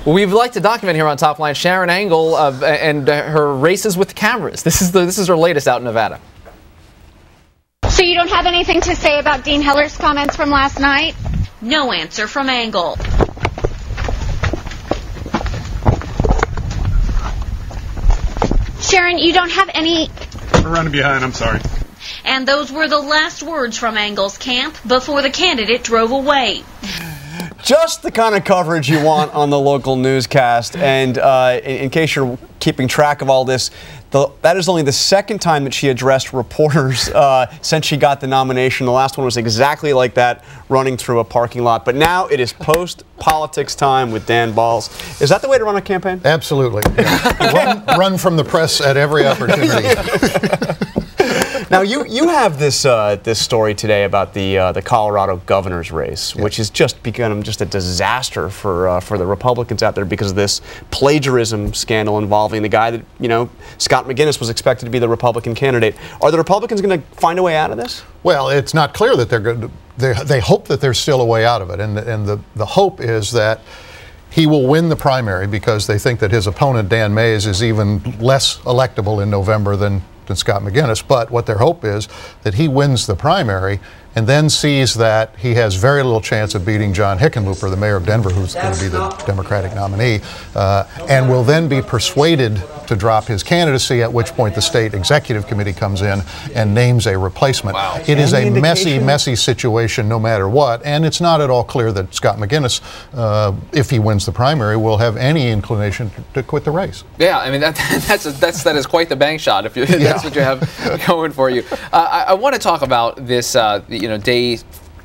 Well, we'd like to document here on Top Line Sharron Angle and her races with cameras. This is her latest out in Nevada. So you don't have anything to say about Dean Heller's comments from last night? No answer from Angle. Sharron, you don't have any... We're running behind, I'm sorry. And those were the last words from Angle's camp before the candidate drove away. Just the kind of coverage you want on the local newscast. And in case you're keeping track of all this, that is only the second time that she addressed reporters since she got the nomination. The last one was exactly like that, running through a parking lot. But now it is post-politics time with Dan Balz. Is that the way to run a campaign? Absolutely. Yeah. run from the press at every opportunity. Now you have this story today about the Colorado governor's race, which has just become just a disaster for the Republicans out there because of this plagiarism scandal involving the guy that, you know, Scott McInnis was expected to be the Republican candidate. Are the Republicans going to find a way out of this? Well, it's not clear that they're going to. They hope that there's still a way out of it, and the hope is that he will win the primary because they think that his opponent Dan Mays is even less electable in November than Scott McInnis. But what their hope is that he wins the primary and then sees that he has very little chance of beating John Hickenlooper, the mayor of Denver, who's going to be the Democratic nominee, and will then be persuaded to drop his candidacy, at which point the state executive committee comes in and names a replacement. Wow. It is a messy situation no matter what, and it's not at all clear that Scott McInnis, if he wins the primary, will have any inclination to quit the race. Yeah, I mean, that is quite the bank shot if that's what you have going for you. I want to talk about this, day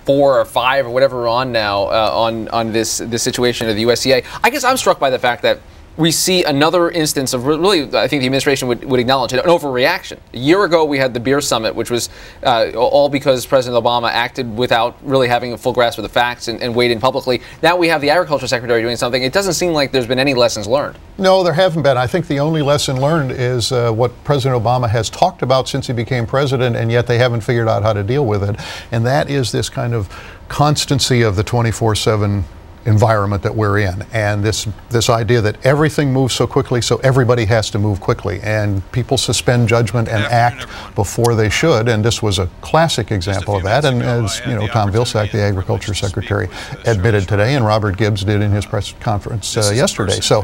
4 or 5 or whatever we're on now on this situation of the USCA. I guess I'm struck by the fact that we see another instance of really, I think the administration would acknowledge it, an overreaction. A year ago, we had the beer summit, which was all because President Obama acted without really having a full grasp of the facts and weighed in publicly. Now we have the agriculture secretary doing something. It doesn't seem like there's been any lessons learned. No, there haven't been. I think the only lesson learned is what President Obama has talked about since he became president, and yet they haven't figured out how to deal with it. And that is this kind of constancy of the 24/7 environment that we're in, and this idea that everything moves so quickly, so everybody has to move quickly, and people suspend judgment and act before they should, and this was a classic example of that. And as you know, Tom Vilsack, the agriculture secretary, admitted today, and Robert Gibbs did in his press conference yesterday. So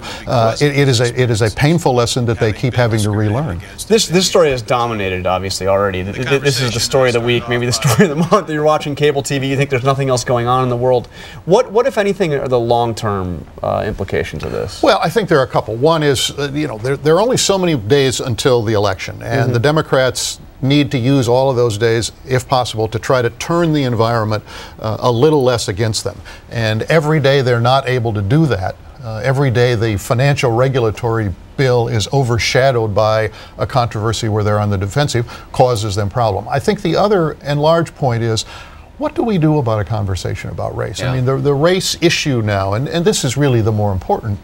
it is a painful lesson that they keep having to relearn. This story has dominated, obviously, already. This is the story of the week, maybe the story of the month. You're watching cable TV, you think there's nothing else going on in the world. What if anything, are the long-term implications of this? Well, I think there are a couple. One is, there are only so many days until the election, and the Democrats need to use all of those days, if possible, to try to turn the environment a little less against them. And every day they're not able to do that. Every day the financial regulatory bill is overshadowed by a controversy where they're on the defensive, causes them problem. I think the other and large point is, what do we do about a conversation about race? Yeah. I mean, the race issue now, and this is really the more important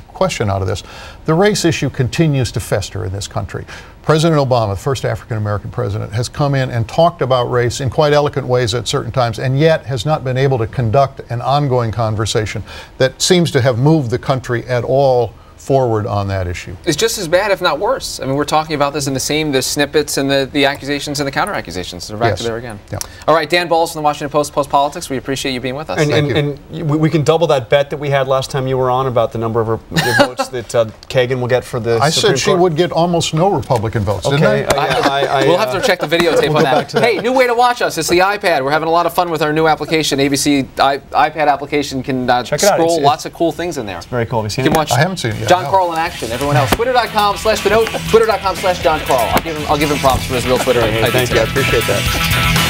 question out of this, the race issue continues to fester in this country. President Obama, the first African-American president, has come in and talked about race in quite eloquent ways at certain times, and yet has not been able to conduct an ongoing conversation that seems to have moved the country at all forward on that issue. It's just as bad, if not worse. I mean, we're talking about this in the snippets and the accusations and the counter accusations. They're back to there again. Yeah. All right, Dan Balz from the Washington Post, Post Politics. We appreciate you being with us. And we can double that bet that we had last time you were on about the number of votes that Kagan will get for the I Supreme said she Court. would get almost no Republican votes, okay. didn't I? We'll have to check the videotape on that. Hey, new way to watch us. It's the iPad. We're having a lot of fun with our new application. ABC iPad application can scroll lots of cool things in there. It's very cool. Have you seen it? I haven't seen it yet. John Carl in action. Everyone else. Twitter.com/TheNote. Twitter.com/John Carl. I'll give him props for his real Twitter. Thank you. I appreciate that.